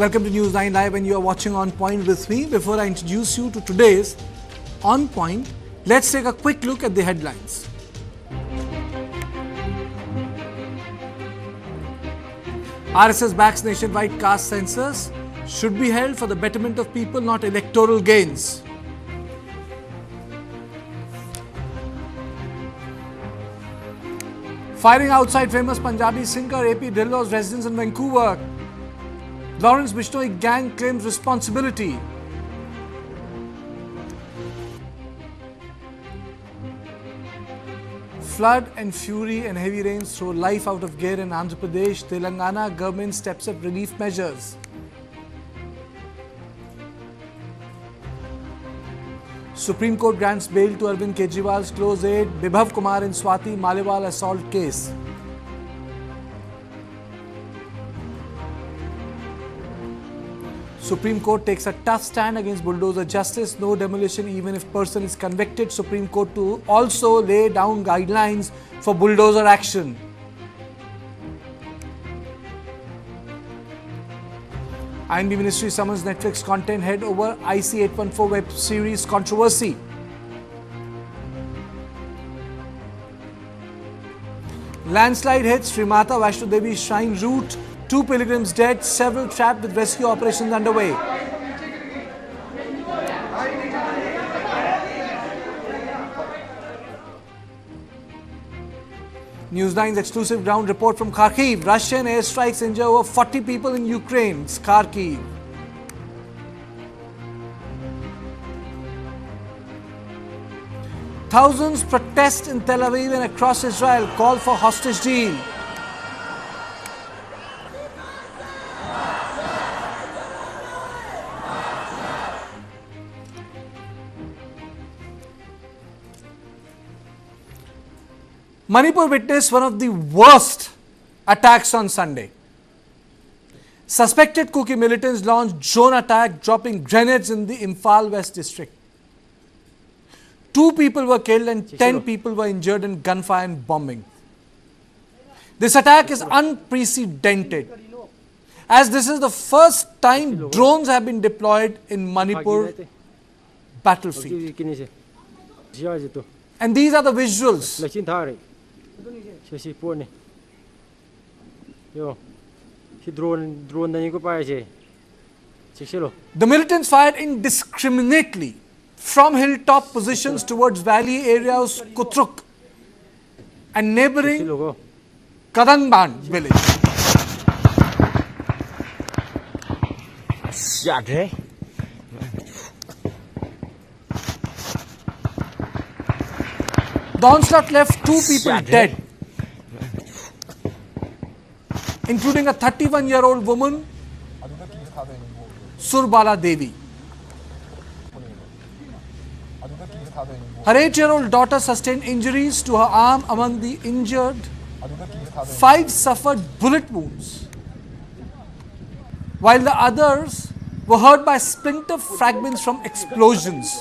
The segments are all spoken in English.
Welcome to News 9 Live and you are watching On Point with me. Before I introduce you to today's On Point, let's take a quick look at the headlines. RSS backs nationwide caste census should be held for the betterment of people, not electoral gains. Firing outside famous Punjabi singer AP Dhillon's residence in Vancouver. Lawrence Bishnoi gang claims responsibility. Flood and fury and heavy rains throw life out of gear in Andhra Pradesh. Telangana government steps up relief measures. Supreme Court grants bail to Arvind Kejriwal's close aide Bibhav Kumar in Swati Maliwal assault case. Supreme Court takes a tough stand against bulldozer justice. No demolition even if person is convicted. Supreme Court to also lay down guidelines for bulldozer action. INB Ministry summons Netflix content head over IC 814 web series controversy. Landslide hits Sri Mata Vaishno Devi shrine route. 2 pilgrims dead, several trapped with rescue operations underway. News 9's exclusive ground report from Kharkiv. Russian airstrikes injure over 40 people in Ukraine. It's Kharkiv. Thousands protest in Tel Aviv and across Israel. Call for hostage deal. Manipur witnessed one of the worst attacks on Sunday. Suspected Kuki militants launched drone attack, dropping grenades in the Imphal West district. 2 people were killed and 10 people were injured in gunfire and bombing. This attack is unprecedented, as this is the first time drones have been deployed in Manipur battlefield. And these are the visuals. The militants fired indiscriminately from hilltop positions towards valley areas Koutruk and neighboring Kadangban village. The onslaught left 2 people dead, including a 31-year-old woman, Surbala Devi. Her 8-year-old daughter sustained injuries to her arm. Among the injured, 5 suffered bullet wounds, while the others were hurt by splinter fragments from explosions.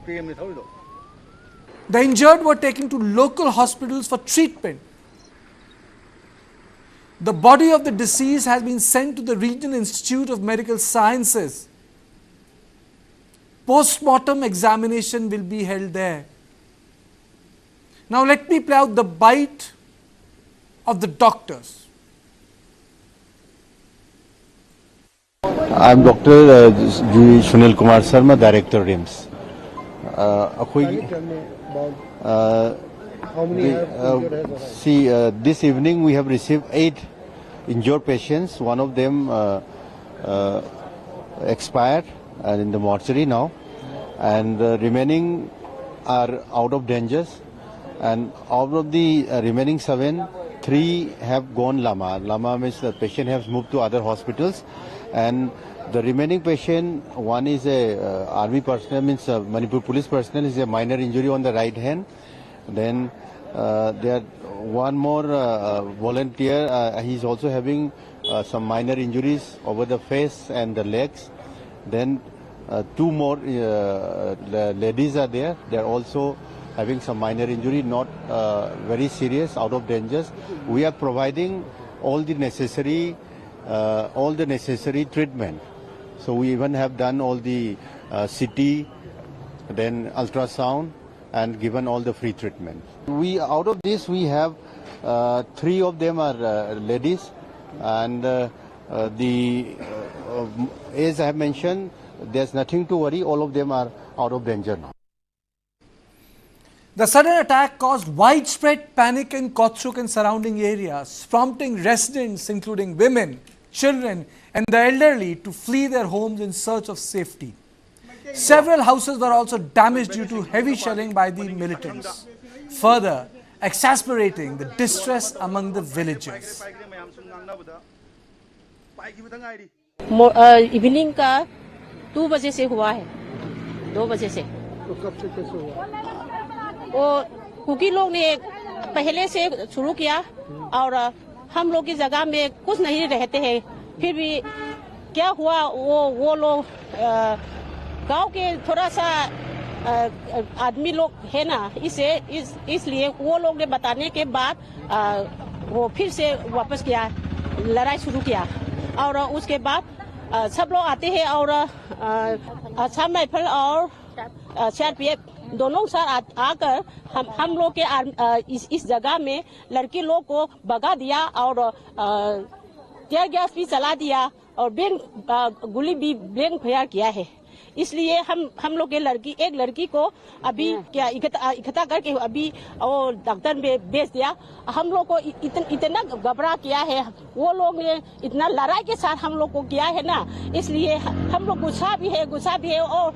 The injured were taken to local hospitals for treatment. The body of the deceased has been sent to the Regional Institute of Medical Sciences. Post-mortem examination will be held there. Now let me play out the bite of the doctors. I am Dr. Sunil Kumar Sharma, Director RIMS. This evening we have received 8 injured patients. One of them expired and in the mortuary now, and the remaining are out of dangers. And out of the remaining 7, 3 have gone Lama. Lama means the patient has moved to other hospitals, and the remaining patient, one is a army personnel, means Manipur police personnel, is a minor injury on the right hand. Then there one more volunteer, he is also having some minor injuries over the face and the legs. Then 2 more ladies are there. They are also having some minor injury, not very serious, out of dangers. We are providing all the necessary all the necessary treatment. So we even have done all the CT, then ultrasound, and given all the free treatment. Out of this, we have 3 of them are ladies, and as I have mentioned, there's nothing to worry. All of them are out of danger now. The sudden attack caused widespread panic in Koutruk and surrounding areas, prompting residents, including women, children, and the elderly, to flee their homes in search of safety. Several houses were also damaged due to heavy shelling by the militants, further exacerbating the distress among the villagers. Evening का 2 बजे से हुआ है, 2 बजे से। तो कब से कैसे हुआ? वो कुकी लोग ने पहले से शुरू किया और हम लोग की जगह में कुछ नहीं रहते हैं, फिर भी क्या हुआ वो लोग गांव के थोड़ा सा आदमी लोग है ना, इसलिए वो लोग ने बताने के बाद वो फिर से वापस किया, लड़ाई शुरू किया और उसके बाद सब लोग आते हैं और असम राइफल और सीआरपीएफ दोनों साथ आकर हम लोग के इस जगह में लड़की लोग को भगा दिया और टीयर गैस भी चला दिया और गोली भी ब्लैंक फायर किया है। इसलिए हम लोग के एक लड़की को अभी क्या इकट्ठा करके अभी वो डॉक्टर में भेज दिया। हम लोग को इतना घबरा किया है, वो लोग ने इतना लड़ाई के साथ हम लोग को किया है ना, इसलिए हम लोग गुस्सा भी है और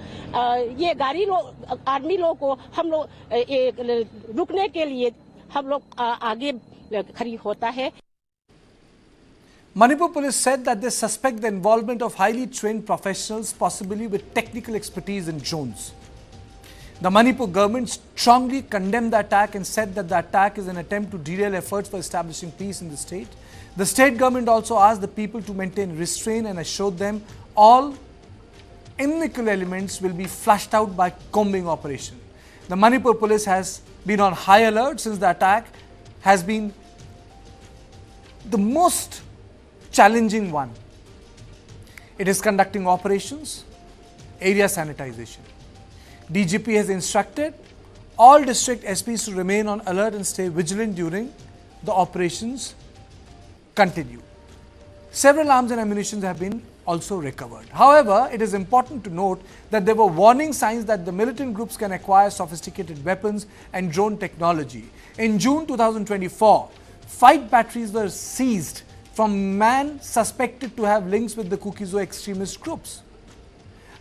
ये गाड़ी लोग आर्मी लोग को हम लोग रुकने के लिए हम लोग आगे खड़ी होता है। Manipur police said that they suspect the involvement of highly trained professionals, possibly with technical expertise in drones. The Manipur government strongly condemned the attack and said that the attack is an attempt to derail efforts for establishing peace in the state. The state government also asked the people to maintain restraint and assured them all inimical elements will be flushed out by combing operation. The Manipur police has been on high alert since the attack has been the most challenging one. It is conducting operations, area sanitization. DGP has instructed all district SPs to remain on alert and stay vigilant during the operations continue. Several arms and ammunition have been also recovered. However, it is important to note that there were warning signs that the militant groups can acquire sophisticated weapons and drone technology. In June 2024, 5 batteries were seized from man suspected to have links with the kuki-zo extremist groups.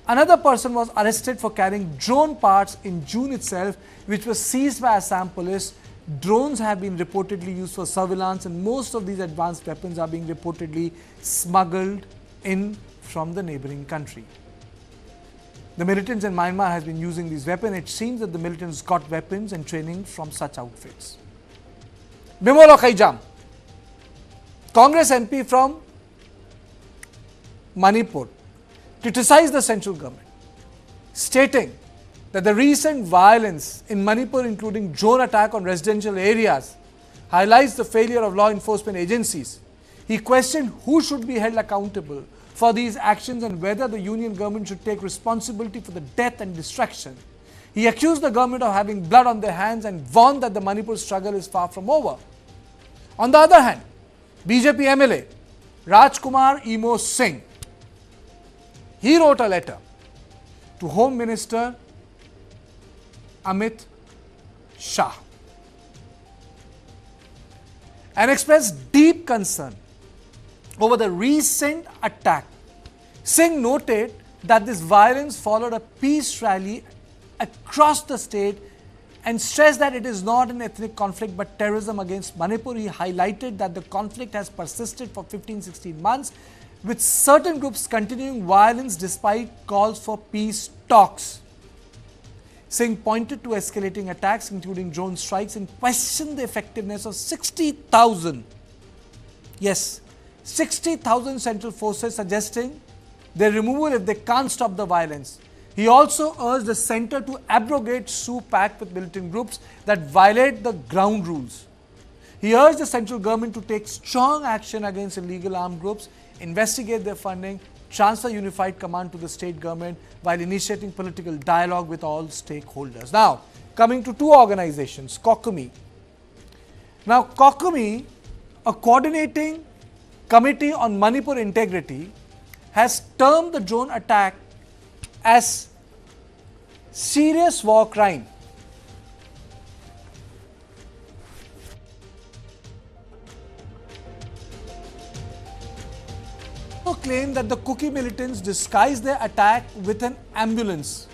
Another person was arrested for carrying drone parts in June itself, which was seized by Assam police. Drones have been reportedly used for surveillance, and most of these advanced weapons are being reportedly smuggled in from the neighboring country. The militants in Myanmar has been using these weapons. It seems that the militants got weapons and training from such outfits. Bimolo Khaijam, Congress MP from Manipur, criticized the central government, stating that the recent violence in Manipur, including drone attack on residential areas, highlights the failure of law enforcement agencies. He questioned who should be held accountable for these actions and whether the union government should take responsibility for the death and destruction. He accused the government of having blood on their hands and warned that the Manipur struggle is far from over. On the other hand, BJP MLA Rajkumar Emo Singh, he wrote a letter to Home Minister Amit Shah and expressed deep concern over the recent attack. Singh noted that this violence followed a peace rally across the state and stressed that it is not an ethnic conflict but terrorism against Manipur. He highlighted that the conflict has persisted for 15-16 months, with certain groups continuing violence despite calls for peace talks. Singh pointed to escalating attacks, including drone strikes, and questioned the effectiveness of 60,000, yes, 60,000 central forces, suggesting their removal if they can't stop the violence. He also urged the centre to abrogate SU pact with militant groups that violate the ground rules. He urged the central government to take strong action against illegal armed groups investigate their funding, transfer unified command to the state government while initiating political dialogue with all stakeholders. Now, coming to two organizations, Kokumi. Now, Kokumi, a coordinating committee on Manipur integrity, has termed the drone attack as serious war crime. Claim that the Kuki militants disguised their attack with an ambulance.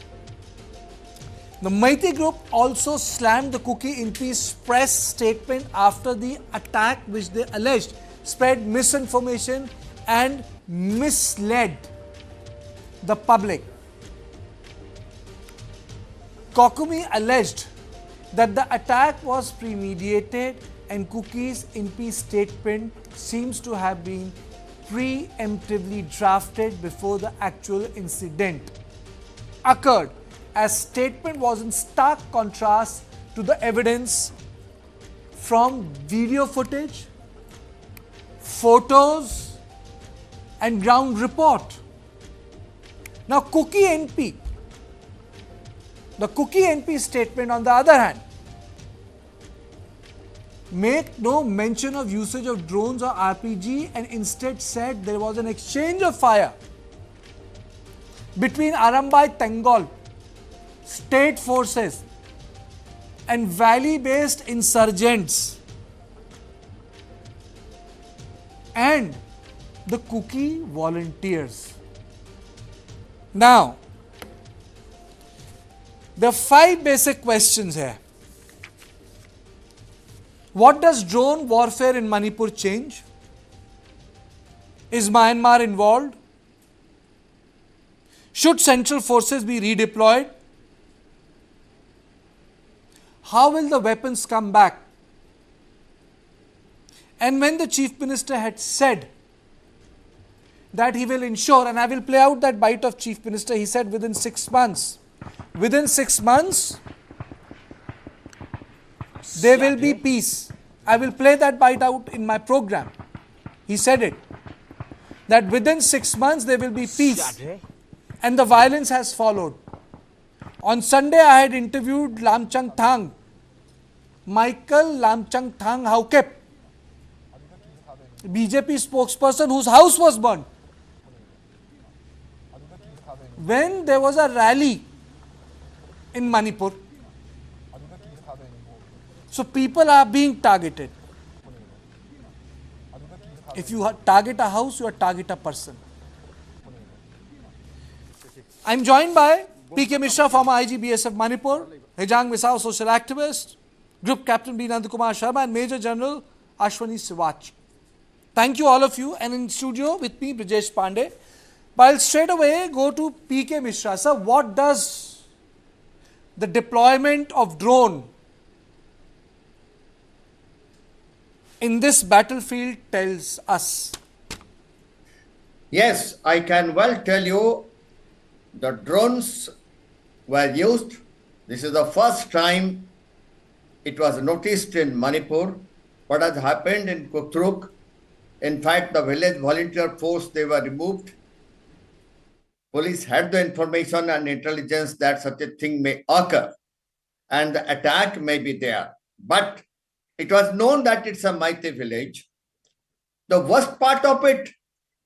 The Maiti group also slammed the Kuki in peace press statement after the attack, which they alleged spread misinformation and misled the public. Kokumi alleged that the attack was premeditated and Kuki's in peace statement seems to have been preemptively drafted before the actual incident occurred, as statement was in stark contrast to the evidence from video footage, photos and ground report. Now, the Kuki NP statement on the other hand, make no mention of usage of drones or RPG and instead said there was an exchange of fire between Arambai Tengol state forces and valley-based insurgents and the Kuki volunteers. Now, there are 5 basic questions here. What does drone warfare in Manipur change? Is Myanmar involved? Should central forces be redeployed? How will the weapons come back? And when the Chief Minister had said that he will ensure, and I will play out that bite of Chief Minister, he said within 6 months. Within 6 months, there will be peace. I will play that bite out in my program. He said it. That within 6 months there will be peace. And the violence has followed. On Sunday I had interviewed Lamchang Thang, Michael Lamchang Thang Haukep, BJP spokesperson whose house was burnt. When there was a rally in Manipur, so people are being targeted. If you target a house, you target a person. I am joined by P.K. Mishra, former IGBSF Manipur, Hejang Misao, social activist, Group Captain B. Nandakumar Sharma and Major General Ashwani Sivach. Thank you all of you, and in studio with me Brijesh Pandey. But I'll straight away go to P.K. Mishra. Sir, what does the deployment of drone in this battlefield tells us? Yes, I can well tell you the drones were used. This is the first time it was noticed in Manipur. What has happened in Koutruk? In fact, the village volunteer force, they were removed. Police had the information and intelligence that such a thing may occur and the attack may be there. But it was known that it's a Maite village. The worst part of it,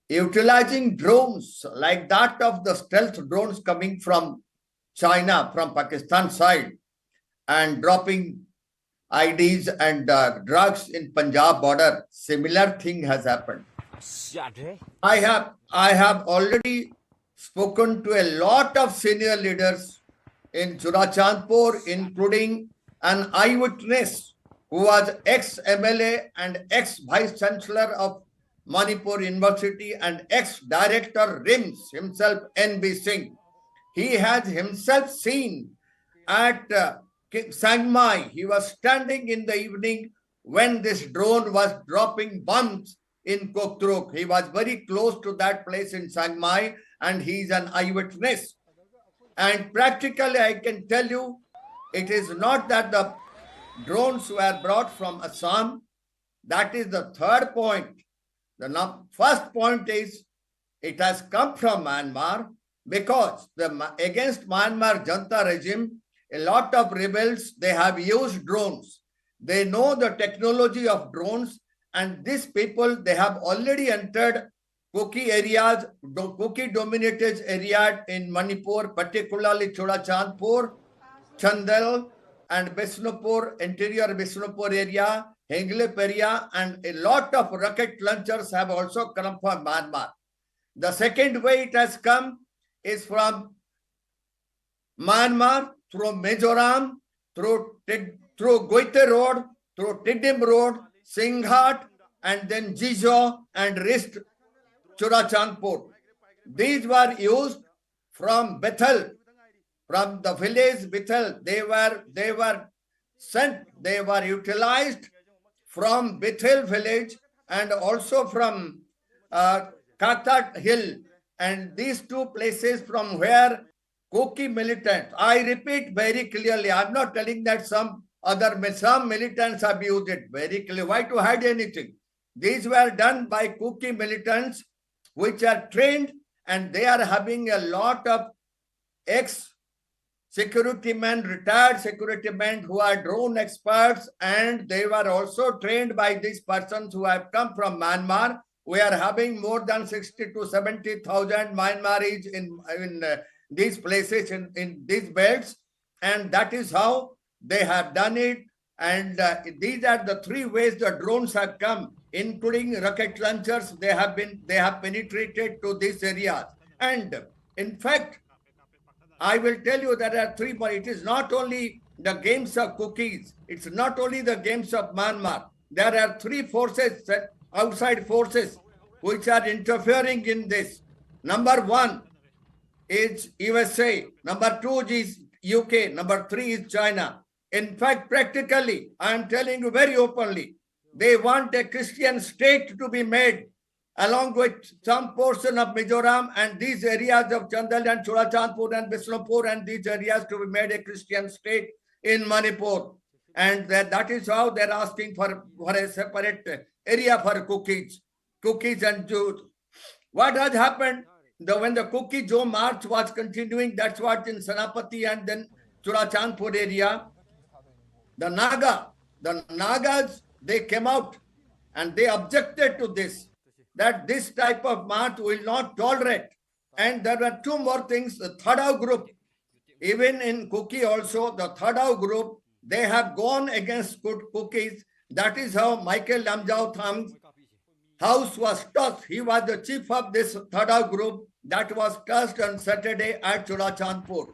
utilizing drones like that of the stealth drones coming from China, from Pakistan side, and dropping IDs and drugs in Punjab border. Similar thing has happened. I have already spoken to a lot of senior leaders in Churachandpur, including an eyewitness who was ex-MLA and ex-Vice Chancellor of Manipur University and ex-Director RIMS himself, N.B. Singh. He has himself seen at Sangmai. He was standing in the evening when this drone was dropping bombs in Koutruk. He was very close to that place in Sangmai and he is an eyewitness. And practically I can tell you, it is not that the drones were brought from Assam. That is the third point. The first point is it has come from Myanmar because against Myanmar Junta regime, a lot of rebels, they have used drones. They know the technology of drones, and these people, they have already entered Kuki areas, Kuki dominated area in Manipur, particularly Churachandpur, Chandel, and Bisnupur, interior Bisnupur area, Henglep area, and a lot of rocket launchers have also come from Myanmar. The second way it has come is from Myanmar, through Mizoram, through Goite Road, through Tiddim Road, Singhat, and then Jijo and Rist Churachandpur. These were used from Bethel, from the village Bethel. They were sent, they were utilized from Bethel village and also from Katat Hill, and these two places from where Kuki militants, I repeat very clearly, I'm not telling that some militants have used it very clearly. Why to hide anything? These were done by Kuki militants, which are trained, and they are having a lot of ex-security men, retired security men who are drone experts, and they were also trained by these persons who have come from Myanmar. We are having more than 60 to 70,000 Myanmaris in these places, in these belts, and that is how they have done it. And these are the three ways the drones have come, including rocket launchers. They have penetrated to these areas. And in fact, I will tell you there are three, but it is not only the games of cookies. It's not only the games of Myanmar. There are three forces, outside forces, which are interfering in this. Number one is USA. Number two is UK. Number three is China. In fact, practically, I am telling you very openly, they want a Christian state to be made along with some portion of Mizoram and these areas of Chandel and Churachandpur and Bisnupur and these areas to be made a Christian state in Manipur. And that is how they're asking for a separate area for cookies and Jews. What has happened? When the kuki-zo march was continuing, that's what in Senapati and then Churachandpur area, the Nagas, they came out and they objected to this, that this type of march will not tolerate. And there were two more things. The Thadao group, even in Kuki also, the Thadao group, they have gone against cookies. That is how Michael Lamjao Tham's house was touched. He was the chief of this Thadao group that was touched on Saturday at Churachandpur.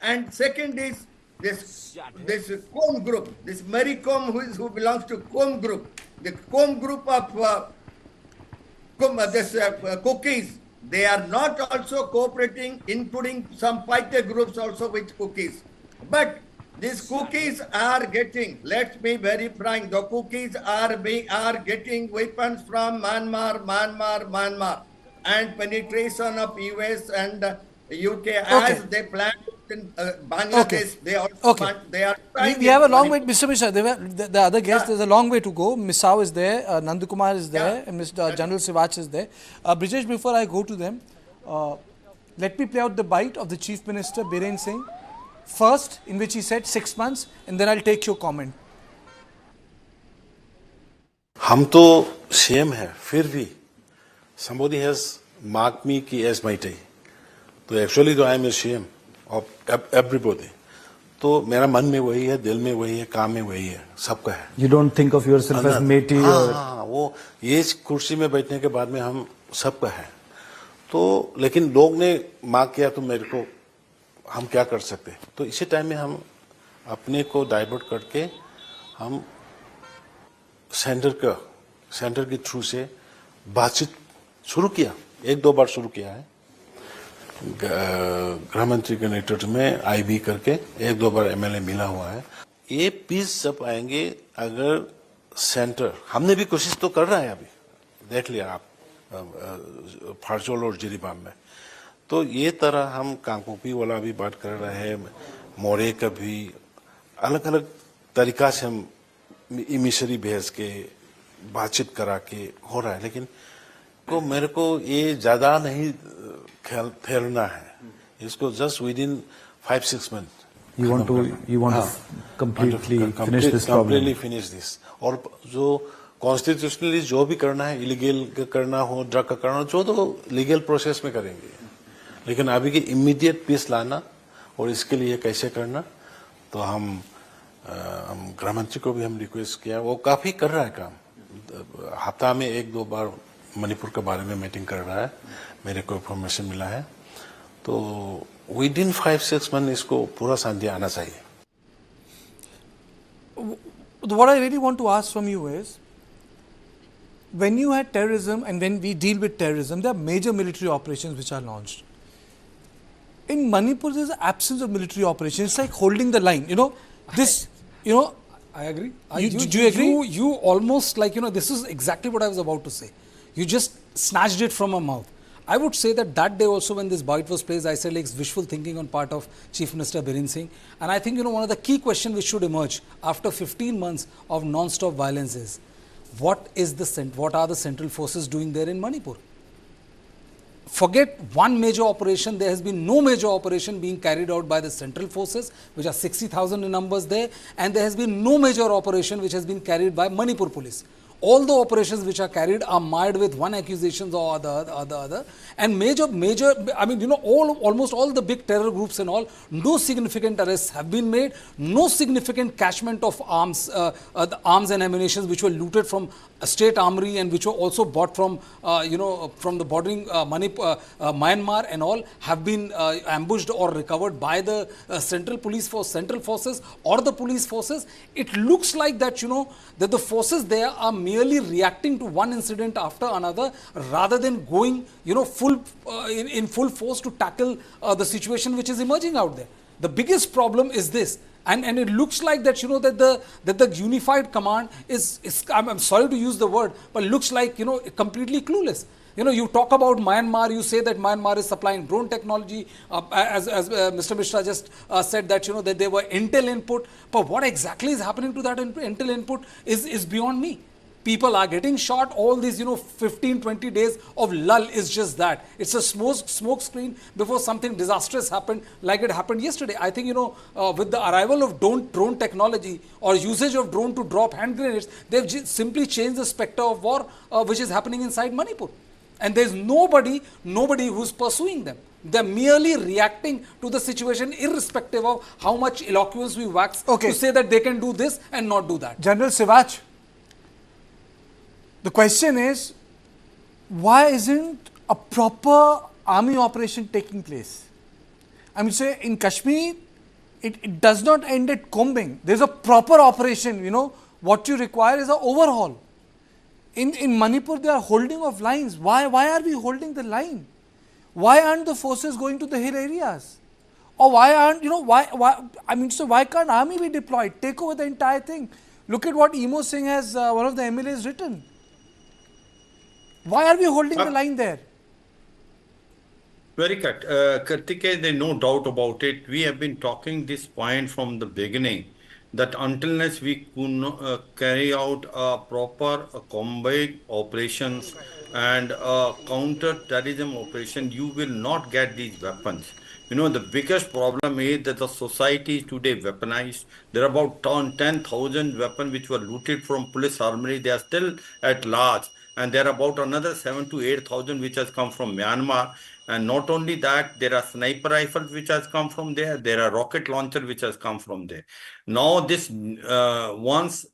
And second is this Kom group, this Mary Kom who belongs to Kom group. The Kom group of cookies, they are not also cooperating, including some fighter groups also with cookies. But these cookies are getting, let's be very frank, the cookies are getting weapons from Myanmar, and penetration of US and UK as they plan in Bangladesh. They also they are. We have a long way, Mr. Mishra. The other guest, there's a long way to go. Misao is there, Nandakumar is there, and Mr. General Sivach is there. Brijesh, before I go to them, let me play out the bite of the Chief Minister, Biren Singh. First, in which he said 6 months, and then I'll take your comment. हम तो same है, फिर भी somebody has marked me कि as my day. तो actually तो I am ashamed of everybody. तो मेरा मन में वही है, दिल में वही है, काम में वही है, सबका है. You don't think of yourself as matey? हाँ, वो ये कुर्सी में बैठने के बाद में हम सबका है. तो लेकिन लोग ने मार्क किया तो मेरे को हम क्या कर सकते. तो इसी टाइम में हम अपने को डाइवर्ट करके हम सेंटर के थ्रू से बातचीत शुरू किया. 1-2 बार शुरू किया है. गृह मंत्री के नेतृत्व में आईबी करके 1-2 बार एमएलए मिला हुआ है. ये पीस जब आएंगे, अगर सेंटर, हमने भी कोशिश तो कर रहा है, अभी देख लिया आप फारचोल और जिरीबाम में. तो ये तरह हम कांकोपी वाला भी बात कर रहे हैं, मोरे का भी अलग अलग तरीका से हम इमिशरी भेज के बातचीत करा के हो रहा है. लेकिन मेरे को ये ज्यादा नहीं फैलना है, इसको just with in 5-6 month You want to completely finish this problem. completely finish this. और जो कॉन्स्टिट्यूशनली जो भी करना है, इलीगल करना हो, ड्रग का करना हो, जो तो लीगल प्रोसेस में करेंगे, लेकिन अभी की इमीडिएट पीस लाना और इसके लिए कैसे करना, तो हम गृह मंत्री को भी हम रिक्वेस्ट किया, वो काफी कर रहा है काम, हफ्ता में 1-2 बार मणिपुर के बारे में मीटिंग कर रहा है, मेरे को इन्फॉर्मेशन मिला है, तो विद इन 5-6 मंथ इसको पूरा शांति आना चाहिए. What I really want to ask from you is, when you had terrorism and when we deal with terrorism, there are major military operations which are launched. In Manipur, there is an absence of military operations. It's like holding the line. I agree. Do you agree? You almost like, this is exactly what I was about to say. You just snatched it from my mouth. I would say that day also when this bite was placed, I said like wishful thinking on part of Chief Minister Biren Singh. And I think, one of the key questions which should emerge after 15 months of non-stop violence is, what are the central forces doing there in Manipur? Forget one major operation, there has been no major operation being carried out by the central forces, which are 60,000 in numbers there, and there has been no major operation which has been carried by Manipur police. All the operations which are carried are mired with one accusations or the other, and almost all the big terror groups and all, no significant arrests have been made, no significant catchment of arms, the arms and ammunition which were looted from a state armory and which were also bought from, from the bordering Myanmar and all, have been ambushed or recovered by the central forces or the police forces. It looks like that, that the forces there are merely reacting to one incident after another rather than going, in full force to tackle the situation which is emerging out there. The biggest problem is this. And it looks like that, that the unified command is I'm sorry to use the word, but looks like, completely clueless. You talk about Myanmar, you say that Myanmar is supplying drone technology, as Mr. Mishra just said that, that they were intel input, but what exactly is happening to that intel input is beyond me. People are getting shot, all these, 15-20 days of lull is just that. It's a smoke screen before something disastrous happened, like it happened yesterday. I think, with the arrival of drone technology or usage of drone to drop hand grenades, they've simply changed the specter of war which is happening inside Manipur. And there's nobody who's pursuing them. They're merely reacting to the situation irrespective of how much eloquence we wax to say that they can do this and not do that. General Sivach, the question is, why isn't a proper army operation taking place? I mean, say in Kashmir, it does not end at combing. There's a proper operation, what you require is an overhaul. In Manipur, they are holding of lines. Why are we holding the line? Why aren't the forces going to the hill areas? Or why aren't, why can't army be deployed? Take over the entire thing. Look at what Emo Singh has, one of the MLAs written. Why are we holding the line there? Very correct. Kartikeya, there's no doubt about it. We have been talking this point from the beginning, that unless we could carry out a proper combat operations and counter-terrorism operation, you will not get these weapons. The biggest problem is that the society is today weaponized. There are about 10,000 weapons which were looted from police armory. They are still at large. And there are about another 7,000 to 8,000 which has come from Myanmar. And not only that, there are sniper rifles which has come from there. There are rocket launcher which has come from there. Now this, once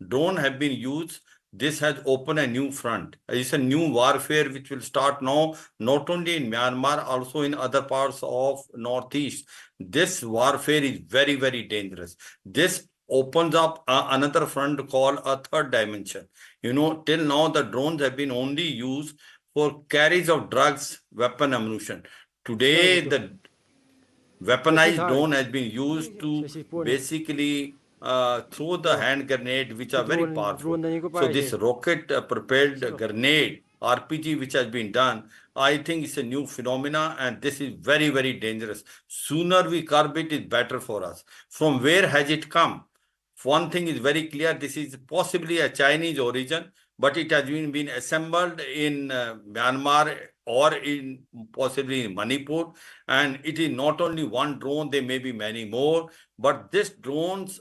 drone have been used, this has opened a new front. It's a new warfare which will start now, not only in Myanmar, also in other parts of Northeast. This warfare is very, very dangerous. This opens up another front called a third dimension. Till now the drones have been only used for carriage of drugs, weapon, ammunition. Today the weaponized drone has been used to basically throw the hand grenade, which are very powerful. So this rocket propelled grenade, RPG, which has been done, I think it's a new phenomena, and this is very, very dangerous. Sooner we curb it is better for us. From where has it come? One thing is very clear, this is possibly a Chinese origin, but it has been assembled in Myanmar or in possibly in Manipur. And it is not only one drone, there may be many more, but this drones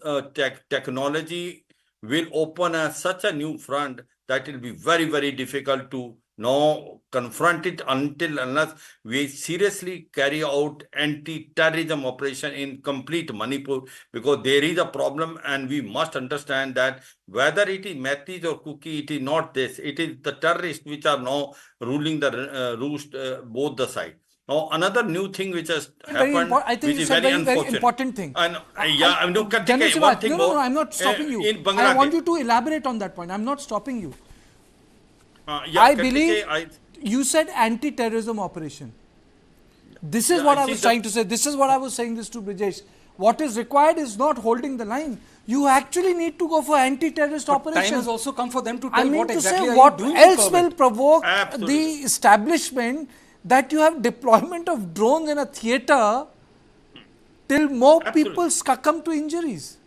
technology will open such a new front that it will be very, very difficult to now confront it unless we seriously carry out anti-terrorism operation in complete Manipur, because there is a problem, and we must understand that whether it is Metis or Kuki, it is not this. It is the terrorists which are now ruling the roost both the sides. Now, another new thing which has happened, I think which you is said very very unfortunate. important thing. And General one Sivaj, thing no, more. I'm not stopping you. In I Bangladesh. want you to elaborate on that point. I'm not stopping you. Yeah, I Kartikeya, believe you said anti-terrorism operation. This is what I was trying to say. This is what I was saying this to Brijesh. What is required is not holding the line. You actually need to go for anti-terrorist operation. Time has also come for them to I tell mean what to exactly say are what you doing else to curb will it. provoke Absolutely. the establishment that you have deployment of drones in a theatre till more Absolutely. people succumb to injuries.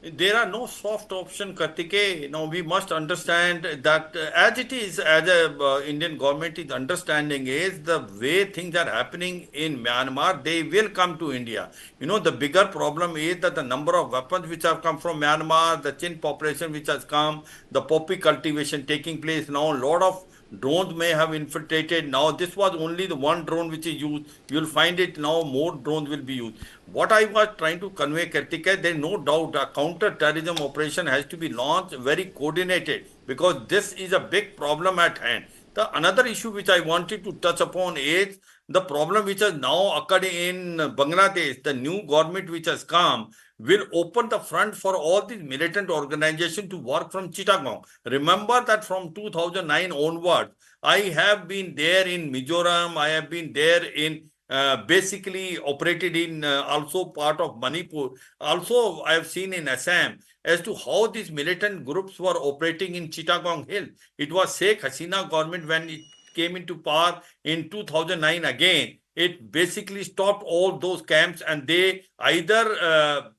There are no soft option, Kartikeya. Now we must understand that as it is, as a Indian government is understanding, is the way things are happening in Myanmar, they will come to India. The bigger problem is that the number of weapons which have come from Myanmar, the Chin population which has come, the poppy cultivation taking place now, a lot of drones may have infiltrated. Now this was only the one drone which is used. You will find it now more drones will be used. What I was trying to convey, Kartikeya, there is no doubt a counter-terrorism operation has to be launched very coordinated, because this is a big problem at hand. The another issue which I wanted to touch upon is the problem which has now occurred in Bangladesh. The new government which has come will open the front for all these militant organizations to work from Chittagong. Remember that from 2009 onwards, I have been there in Mizoram, I have been there in basically operated in also part of Manipur. Also, I have seen in Assam as to how these militant groups were operating in Chittagong Hill. It was Sheikh Hasina government when it came into power in 2009 again. It basically stopped all those camps, and they either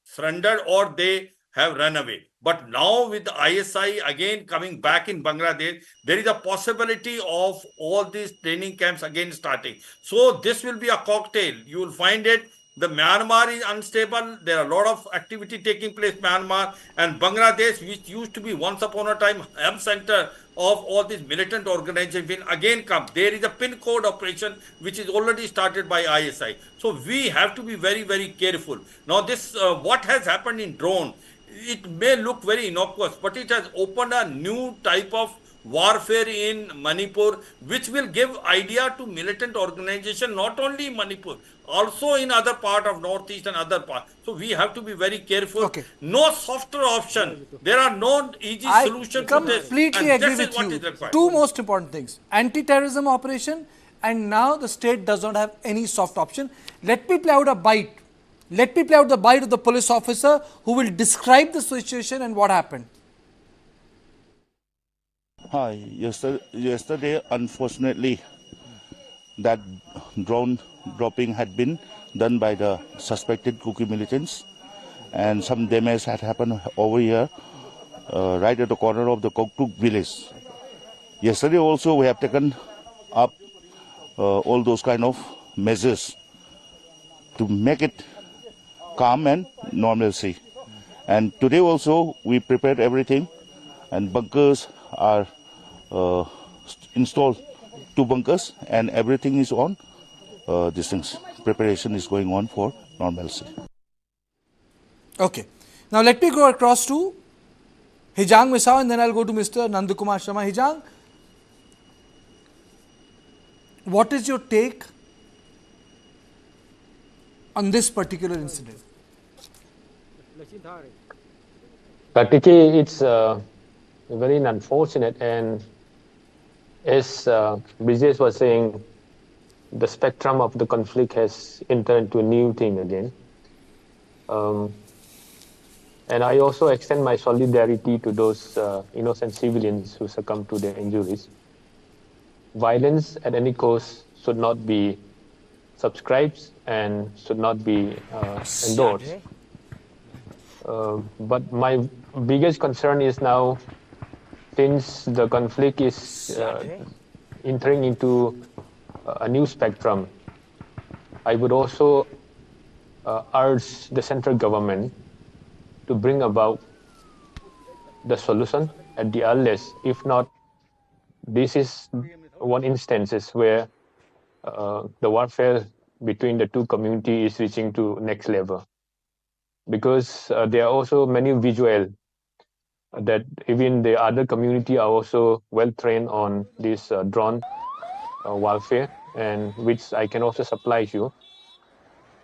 surrendered or they have run away. But now with the ISI again coming back in Bangladesh, there is a possibility of all these training camps again starting. So this will be a cocktail. You will find it. The Myanmar is unstable. There are a lot of activity taking place in Myanmar, and Bangladesh, which used to be once upon a time hub center of all these militant organizations, will again come. There is a pin code operation which is already started by ISI. So we have to be very, very careful. Now this, what has happened in drone, it may look very innocuous, but it has opened a new type of warfare in Manipur, which will give idea to militant organization not only in Manipur, also in other part of Northeast and other part. So we have to be very careful. Okay. No softer option. There are no easy I solution to this. completely And agree this is with what you. is required. Two most important things: anti-terrorism operation, and now the state does not have any soft option. Let me play out a bite. Let me play out the bite of the police officer who will describe the situation and what happened. Hi. Yesterday, unfortunately, that drone dropping had been done by the suspected Kuki militants, and some damage had happened over here, right at the corner of the Koutruk village. Yesterday also we have taken up all those kind of measures to make it calm and normalcy. And today also we prepared everything, and bunkers are installed, 2 bunkers, and everything is on. These things, preparation is going on for normalcy. Okay. Now let me go across to Hijang Misao, and then I'll go to Mr. Nandakumar Sharma. Hijang, what is your take on this particular incident? Practically, it's very unfortunate, and as Brijesh was saying, the spectrum of the conflict has entered into a new thing again. And I also extend my solidarity to those innocent civilians who succumb to their injuries. Violence at any cost should not be subscribed and should not be endorsed. But my biggest concern is now since the conflict is entering into a new spectrum, I would also urge the central government to bring about the solution at the earliest. If not, this is one instances where the warfare between the two communities is reaching to next level, because there are also many visual that even the other community are also well trained on this drone warfare, and which I can also supply you.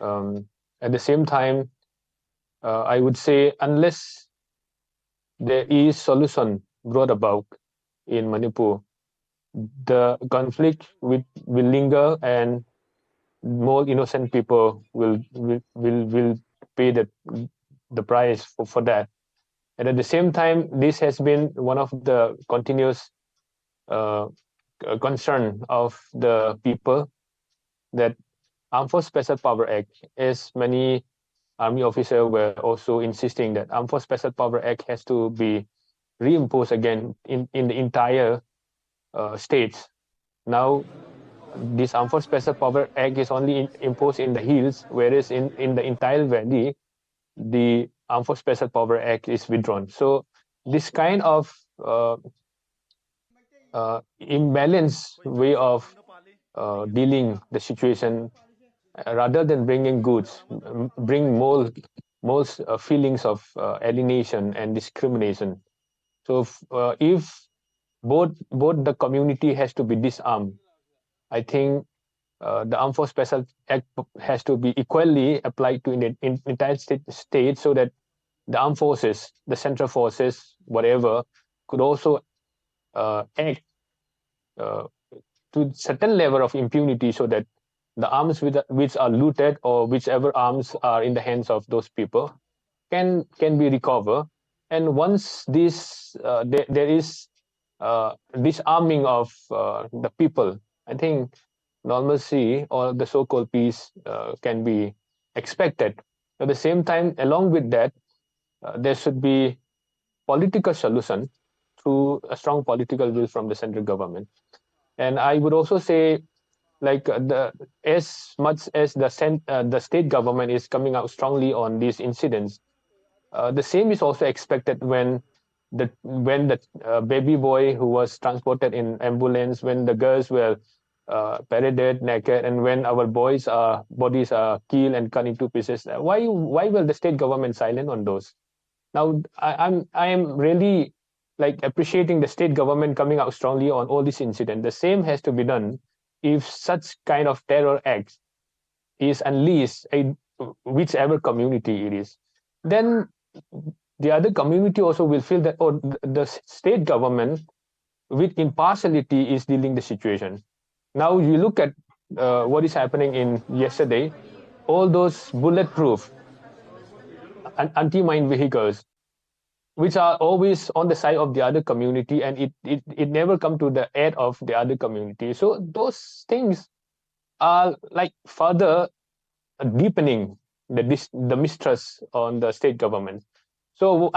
At the same time, I would say unless there is solution brought about in Manipur, the conflict will linger, and more innocent people will pay the price for that. And at the same time, this has been one of the continuous concern of the people, that Armed Force Special Power Act, as many army officers were also insisting that Armed Force Special Power Act has to be reimposed again in the entire states. Now, this Armed Force Special Power Act is only imposed in the hills, whereas in the entire valley, the Armed Force Special Power Act is withdrawn. So this kind of imbalanced way of dealing the situation, rather than bringing goods, bring more feelings of alienation and discrimination. So if both the community has to be disarmed, I think the Armed Force Special Act has to be equally applied to in entire state, so that the armed forces, the central forces, whatever, could also act to certain level of impunity, so that the arms which are looted, or whichever arms are in the hands of those people, can be recovered. And once this there is disarming of the people, I think normalcy, or the so-called peace, can be expected. At the same time, along with that, there should be political solution through a strong political will from the central government. And I would also say, like as much as the state government is coming out strongly on these incidents, the same is also expected when the baby boy who was transported in ambulance, when the girls were paraded naked, and when our bodies are killed and cut into pieces. Why will the state government silent on those? Now I am really like appreciating the state government coming out strongly on all these incidents. The same has to be done if such kind of terror acts is unleashed in whichever community it is. Then the other community also will feel that, oh, the state government with impartiality is dealing the situation. Now you look at what is happening in yesterday, all those bulletproof anti-mine vehicles, which are always on the side of the other community, and it never come to the aid of the other community. So those things are like further deepening the mistrust on the state government. So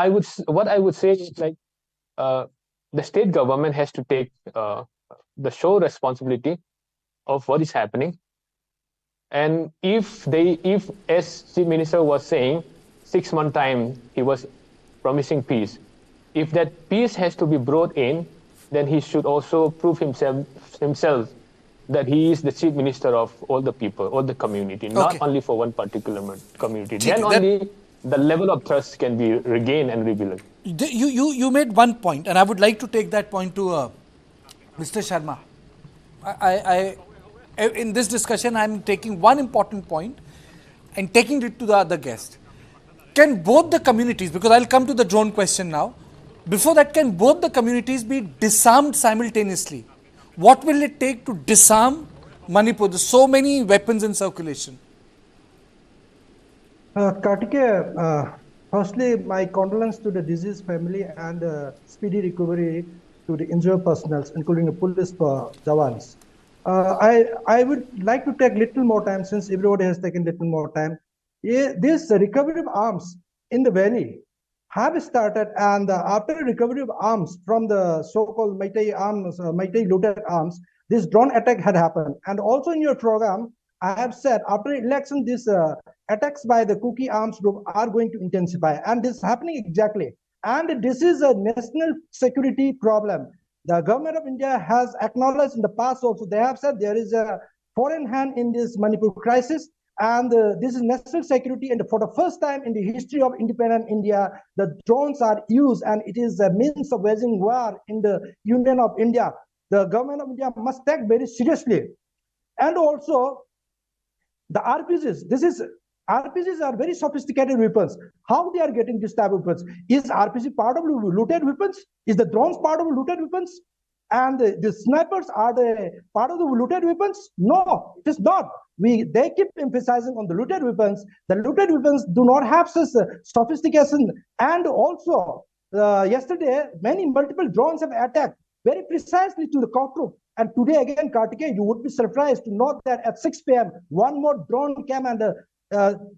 what I would say is, like, the state government has to take the sole responsibility of what is happening. And if as Chief Minister was saying, 6 month time he was promising peace, if that peace has to be brought in, then he should also prove himself that he is the Chief Minister of all the people, all the community, not only for one particular community. Then only the level of trust can be regained and rebuilt. You made one point, and I would like to take that point to Mr. Sharma. In this discussion, I am taking one important point and taking it to the other guest. Can both the communities, because I'll come to the drone question now, before that, can both the communities be disarmed simultaneously? What will it take to disarm Manipur? There's so many weapons in circulation. Kartikeya, firstly, my condolence to the deceased family and speedy recovery to the injured personnel, including the police jawans. I would like to take little more time, since everybody has taken little more time. This recovery of arms in the valley, have started, and after recovery of arms from the so-called Meitei arms, Meitei looted arms, this drone attack had happened. And also in your program, I have said after election, these attacks by the Kuki arms group are going to intensify, and this is happening exactly. And this is a national security problem. The government of India has acknowledged in the past also, they have said there is a foreign hand in this Manipur crisis, and this is national security. And for the first time in the history of independent India, the drones are used, and it is a means of waging war in the Union of India. The government of India must take very seriously. And also, the RPGs, RPGs are very sophisticated weapons. How they are getting this type of weapons? Is RPG part of looted weapons? Is the drones part of looted weapons? And the snipers, are they part of the looted weapons? No, it is not. They keep emphasizing on the looted weapons. The looted weapons do not have such sophistication. And also, yesterday, multiple drones have attacked very precisely to the Koutruk. And today again, Kartikeya, you would be surprised to note that at 6 p.m., one more drone came and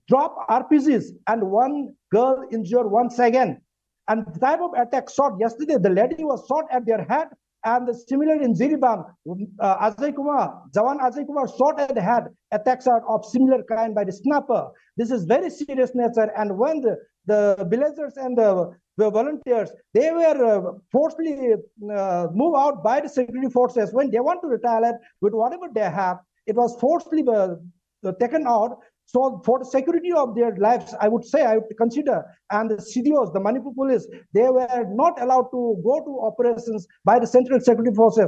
dropped RPGs, and one girl injured once again. And the type of attack shot yesterday, the lady was shot at their head, and similarly in Jiribam, Jawan Ajay Kumar shot at the head, attacks are of similar kind by the sniper. This is very serious nature, and when the villagers and the volunteers, they were forcibly moved out by the security forces. When they want to retaliate with whatever they have, it was forcibly taken out. So for the security of their lives, I would consider, and the CDOs, the Manipur police, they were not allowed to go to operations by the central security forces.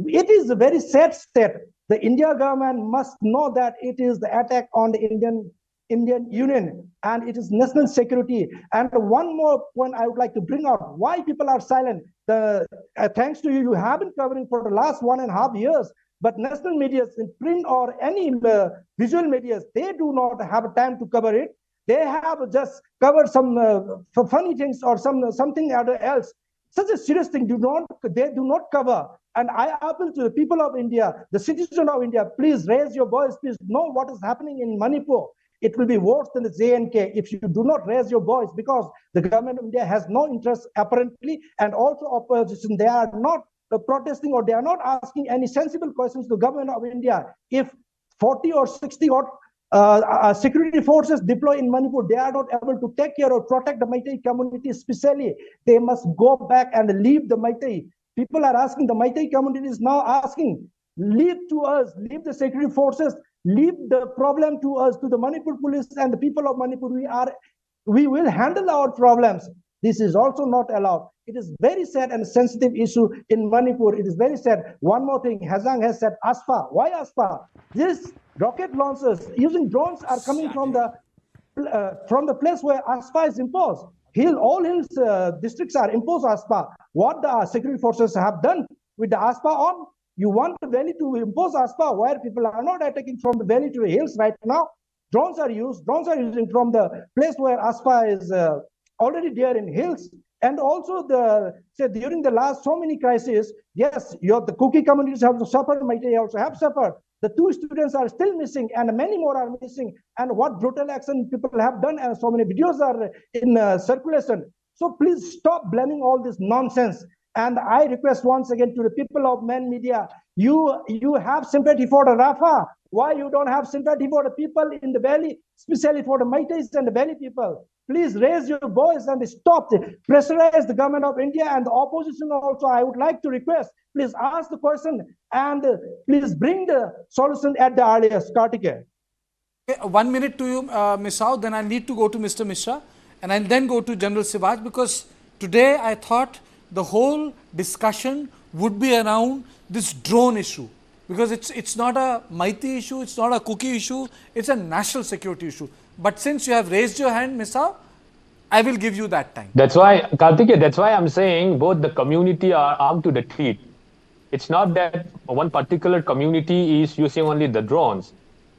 It is a very sad state. The India government must know that it is the attack on the Indian Union, and it is national security. And one more point I would like to bring out, why people are silent. Thanks to you, you have been covering for the last 1.5 years, but national media in print or any visual media, they do not have time to cover it. They have just covered some funny things or something else. Such a serious thing they do not cover. And I appeal to the people of India, the citizens of India, please raise your voice, please know what is happening in Manipur. It will be worse than the JNK if you do not raise your voice, because the government of India has no interest apparently, and also opposition, they are not protesting, or they are not asking any sensible questions to the government of India. If 40 or 60 security forces deployed in Manipur, they are not able to take care or protect the Meitei community, especially, they must go back and leave the Meitei. People are asking, the Meitei community is now asking, leave to us, leave the security forces, leave the problem to us, to the Manipur police and the people of Manipur. We will handle our problems. This is also not allowed. It is very sad and sensitive issue in Manipur. It is very sad. One more thing, Hazang has said ASFA. Why ASFA? This rocket launchers using drones are coming from the place where ASFA is imposed. All hills districts are imposed ASFA. What the security forces have done with the ASFA on? You want the valley to impose ASFA where people are not attacking from the valley to the hills right now. Drones are using from the place where ASFA is already there in hills. And also during the last so many crises, yes, the Kuki communities have suffered, Meitei also have suffered. The 2 students are still missing, and many more are missing. And what brutal action people have done, and so many videos are in circulation. So please stop blaming all this nonsense. And I request once again to the people of Man Media, you have sympathy for the Rafah. Why you don't have sympathy for the people in the valley, especially for the Meiteis and the valley people? Please raise your voice and stop pressurize the government of India and the opposition also. I would like to request, please ask the question and please bring the solution at the earliest. Kartikeya. Okay, 1 minute to you, Ms. Rao, then I need to go to Mr. Mishra, and I'll then go to General Sivaj, because today I thought the whole discussion would be around this drone issue, because it's not a Meitei issue, it's not a Kuki issue, it's a national security issue. But since you have raised your hand, Ms. Rao, I will give you that time. That's why, Kartikeya, that's why I'm saying both the community are armed to the teeth. It's not that one particular community is using only the drones.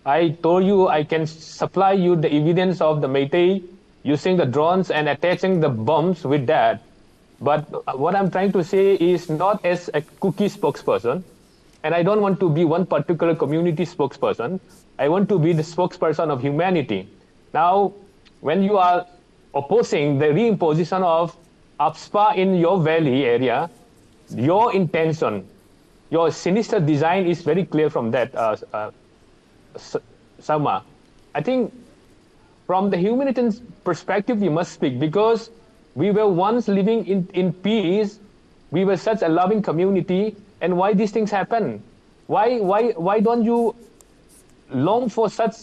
I told you I can supply you the evidence of the Meitei using the drones and attaching the bombs with that. But what I'm trying to say is not as a Kuki spokesperson, and I don't want to be one particular community spokesperson. I want to be the spokesperson of humanity. Now, when you are opposing the reimposition of APSPA in your valley area, your intention, your sinister design is very clear from that, Sama. I think from the humanitarian perspective, we must speak because we were once living in peace. We were such a loving community. And why these things happen? Why don't you long for such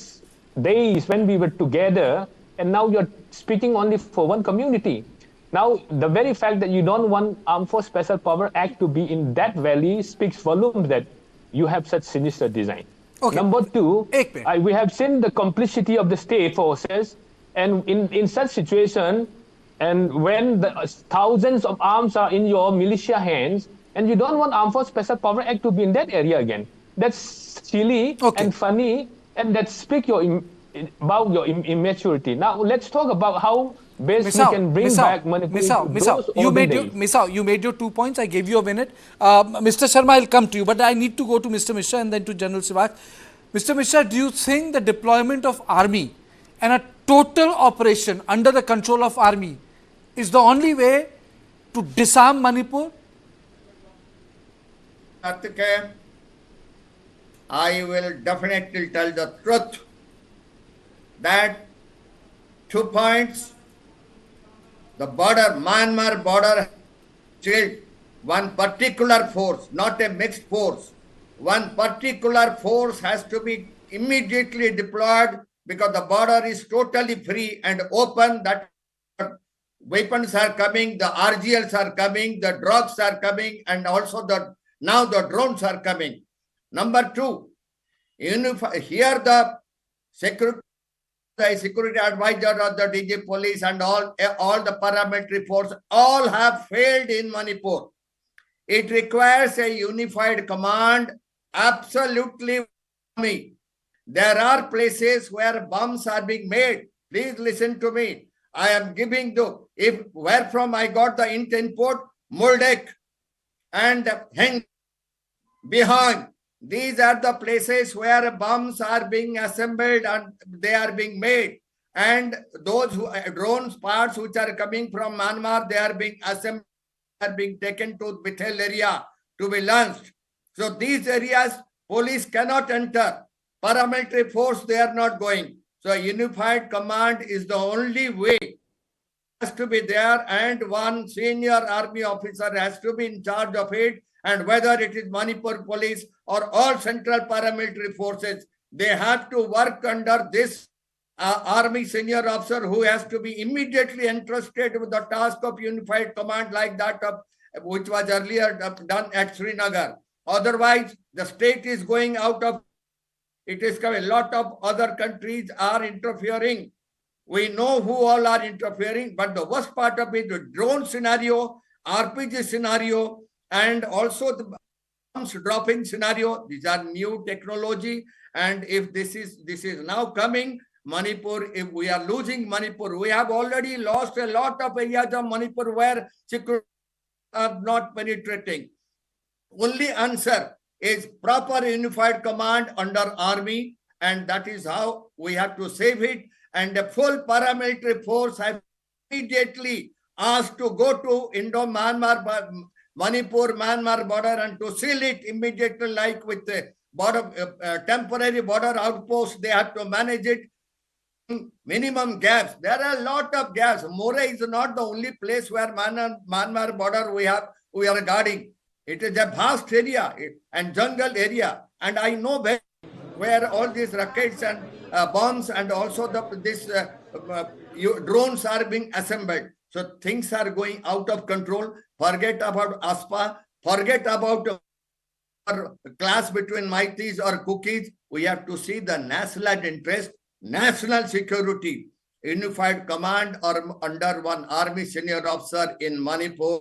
days when we were together and now you're speaking only for one community? Now, the very fact that you don't want Armed Force Special Power Act to be in that valley speaks volumes that you have such sinister design. Okay. Number two, we have seen the complicity of the state forces, and in such situation, and when the thousands of arms are in your militia hands, and you don't want Armed Force Special Power Act to be in that area again. That's silly and funny, and that speaks about your immaturity. Now, let's talk about how best we can bring back Manipur you made your 2 points. I gave you a minute. Mr. Sharma, I'll come to you, but I need to go to Mr. Mishra and then to General Sivak. Mr. Mishra, do you think the deployment of army and a total operation under the control of army is the only way to disarm Manipur? I will definitely tell the truth that 2 points. The border, Myanmar border, killed one particular force, not a mixed force. One particular force has to be immediately deployed because the border is totally free and open. That weapons are coming, the RGLs are coming, the drugs are coming, and also now the drones are coming. Number two, here the security advisor of the DG police and all the paramilitary force all have failed in Manipur. It requires a unified command, absolutely. There are places where bombs are being made. Please listen to me. I am giving where from I got the input, Moldek and Heng behind. These are the places where bombs are being assembled and they are being made. And those drones parts which are coming from Myanmar, they are being assembled, are being taken to Bithel area to be launched. So these areas, police cannot enter. Paramilitary force, they are not going. So a unified command is the only way. Has to be there, and one senior army officer has to be in charge of it. And whether it is Manipur police or all central paramilitary forces, they have to work under this army senior officer who has to be immediately entrusted with the task of unified command like that of which was earlier done at Srinagar. Otherwise, the state is going out of it. Is coming. A lot of other countries are interfering. We know who all are interfering, but the worst part of it, the drone scenario, RPG scenario, and also the bombs dropping scenario. These are new technology, and if this is now coming, Manipur, if we are losing Manipur, we have already lost a lot of areas of Manipur where security are not penetrating. Only answer is proper unified command under army, and that is how we have to save it. And the full paramilitary force have immediately asked to go to Indo-Myanmar, Manipur-Myanmar border and to seal it immediately, like with the border, temporary border outposts. They have to manage it. Minimum gaps. There are a lot of gaps. More is not the only place where Myanmar border we are guarding. It is a vast area and jungle area. And I know where all these rockets and bombs and also drones are being assembled. So things are going out of control. Forget about ASPA. Forget about clash between Maitis or Kukis. We have to see the national interest, national security, unified command or under one army senior officer in Manipur.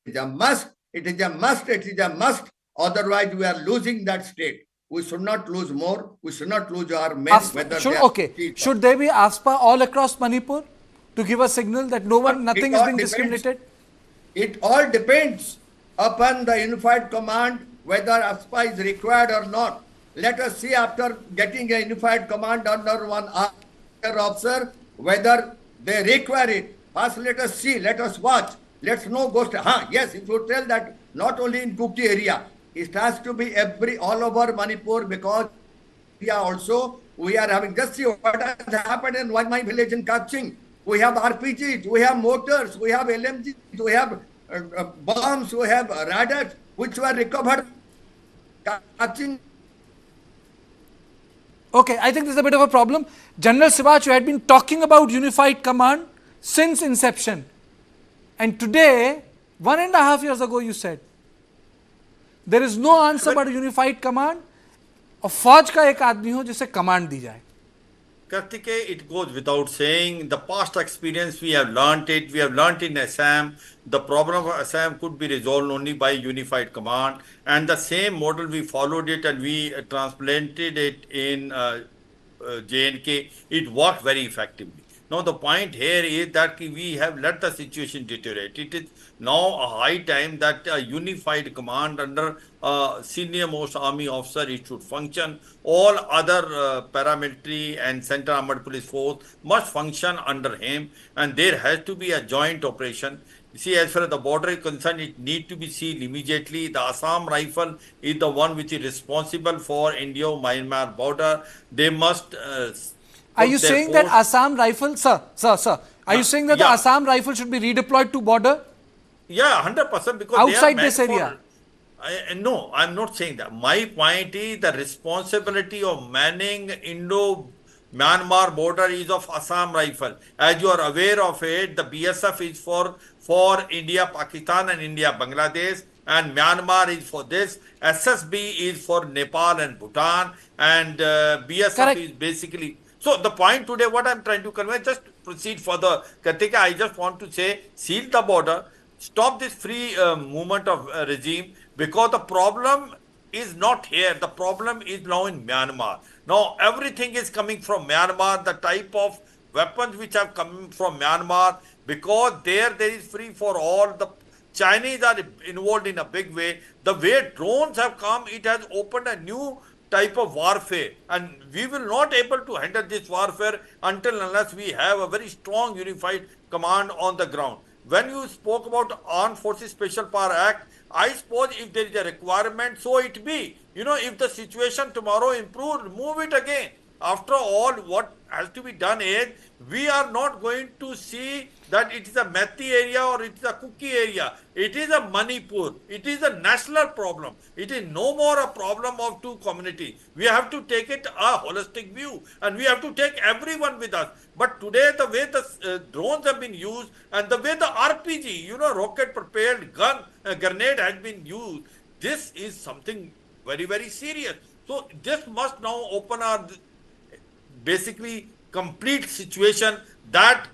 It is a must. It is a must. It is a must. Otherwise, we are losing that state. We should not lose more. We should not lose our men. Should there be ASPA all across Manipur to give a signal that nothing is being discriminated? It all depends upon the unified command whether ASPA is required or not. Let us see after getting a unified command under one officer whether They require it. First, let us see, let us watch. Let's know ghost. Yes, if you tell that not only in Kuki area, it has to be all over Manipur, because also we are having, just see what has happened in my village in Kaching. We have RPGs, we have mortars, we have LMGs, we have bombs, we have radars, which were recovered. Kaching. Okay, I think there's a bit of a problem. General Sivach, you had been talking about unified command since inception. And today, 1.5 years ago, you said, there is no answer but a unified command. और फौज का एक आदमी हो जिसे command दी जाए. Kartikeya, it goes without saying, the past experience we have learnt it, we have learnt in Assam, the problem of Assam could be resolved only by unified command, and the same model we followed it and we transplanted it in J&K, it worked very effectively. Now the point here is that we have let the situation deteriorate. It is now a high time that a unified command under a senior most army officer, it should function. All other paramilitary and Central Armed Police Force must function under him, and there has to be a joint operation. See, as far as the border is concerned, it needs to be sealed immediately. The Assam Rifle is the one which is responsible for India-Myanmar border. They must are you saying that Assam Rifle, sir, are you saying that the Assam Rifle should be redeployed to border? Yeah, 100%, because outside this area. No, I'm not saying that. My point is the responsibility of manning Indo-Myanmar border is of Assam Rifle. As you are aware of it, the BSF is for India, Pakistan and India, Bangladesh, and Myanmar is for this. SSB is for Nepal and Bhutan, and BSF Correct. is basically... So the point today, what I'm trying to convey, just proceed further. Kartikeya, I just want to say, seal the border, stop this free movement of regime, because the problem is not here. The problem is now in Myanmar. Now everything is coming from Myanmar, the type of weapons which have come from Myanmar, because there is free for all. The Chinese are involved in a big way. The way drones have come, it has opened a new type of warfare, and we will not able to handle this warfare until unless we have a very strong unified command on the ground. When you spoke about Armed Forces Special Power Act, I suppose if there is a requirement, so it be. You know, if the situation tomorrow improves, move it again. After all, what has to be done is, we are not going to see that it is a Methi area or it is a Kuki area. It is a Manipur. It is a national problem. It is no more a problem of two communities. We have to take it a holistic view, and we have to take everyone with us. But today, the way the drones have been used and the way the RPG, you know, rocket-propelled grenade has been used, this is something very, very serious. So this must now open our basically complete situation that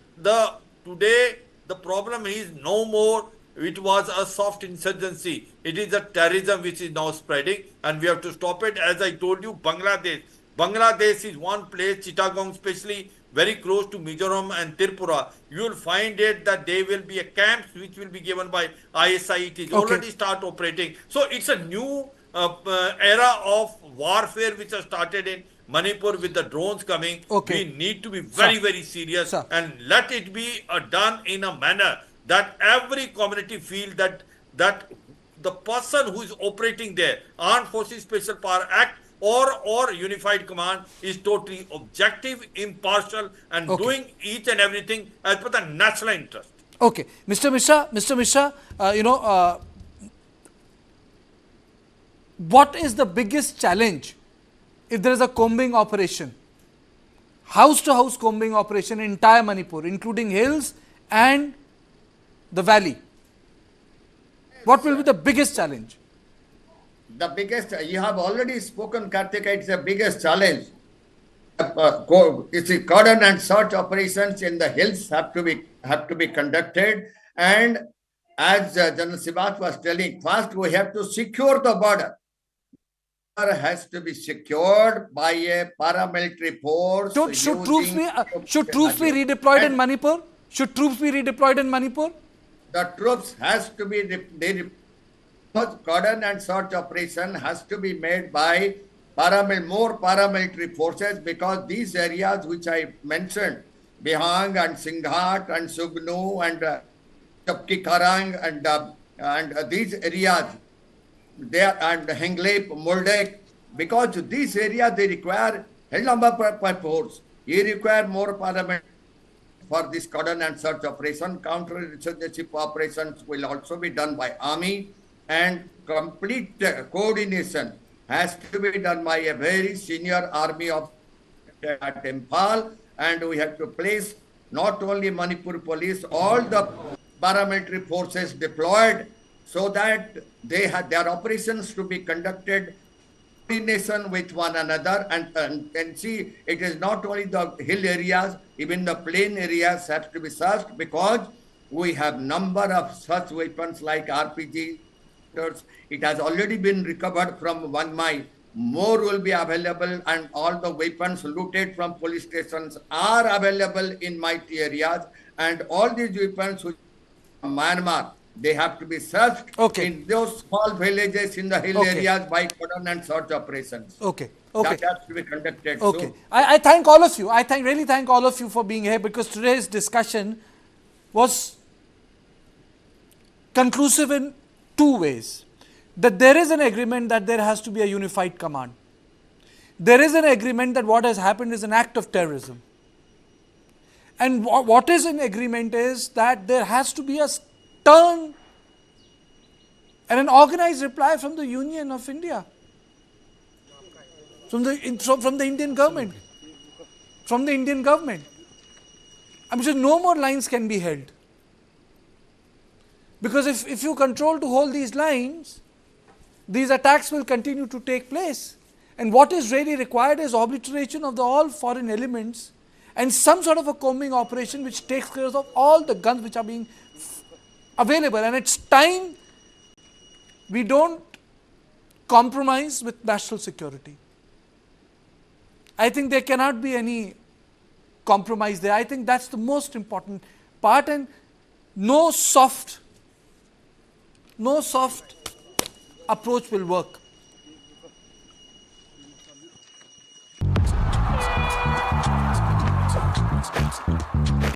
today the problem is no more it was a soft insurgency. It is a terrorism which is now spreading, and we have to stop it. As I told you, Bangladesh is one place, Chittagong especially, very close to Mizoram and Tripura. You will find it that there will be a camp which will be given by ISI. It is already start operating. So it's a new era of warfare which has started in Manipur with the drones coming. We need to be very, very serious, and let it be done in a manner that every community feel that the person who is operating there, Armed Forces Special Power Act or Unified Command, is totally objective, impartial, and doing each and everything as per the national interest. Okay, Mr. Mishra, what is the biggest challenge if there is a combing operation, house-to-house combing operation in entire Manipur, including hills and the valley? What will be the biggest challenge? The biggest, you have already spoken, Kartikeya, it's the biggest challenge. It's a cordon and search operations in the hills have to be conducted, and as General Sivach was telling, first we have to secure the border. Has to be secured by a paramilitary force. Should troops be redeployed in Manipur? Should troops be redeployed in Manipur? The troops has to be cordon and search operation has to be made by more paramilitary forces, because these areas which I mentioned, Bihang and Singhat and Sugnu and Chapki Karang and these areas, there and Henglep, Moldek, because these areas they require hell number per force. You require more parliament for this cordon and search operation. Counter-insurgency operations will also be done by army, and complete coordination has to be done by a very senior army officer at Imphal, and we have to place not only Manipur police, all the paramilitary forces deployed so that they have their operations to be conducted coordination with one another, and see, it is not only the hill areas, even the plain areas have to be searched, because we have number of such weapons like RPG. It has already been recovered from 1 mile. More will be available, and all the weapons looted from police stations are available in mighty areas, and all these weapons which from Myanmar, they have to be searched in those small villages in the hill areas by cordon and search operations. Okay. That has to be conducted. Okay. I thank all of you. I really thank all of you for being here, because today's discussion was conclusive in two ways. That there is an agreement that there has to be a unified command. There is an agreement that what has happened is an act of terrorism. And what is in agreement is that there has to be a stern and an organized reply from the Union of India, from the Indian government, from the Indian government. I'm sure no more lines can be held. Because if you control to hold these lines, these attacks will continue to take place. And what is really required is obliteration of the all foreign elements and some sort of a combing operation which takes care of all the guns which are being available. And it's time we don't compromise with national security. I think there cannot be any compromise there. I think that's the most important part, and no soft approach will work.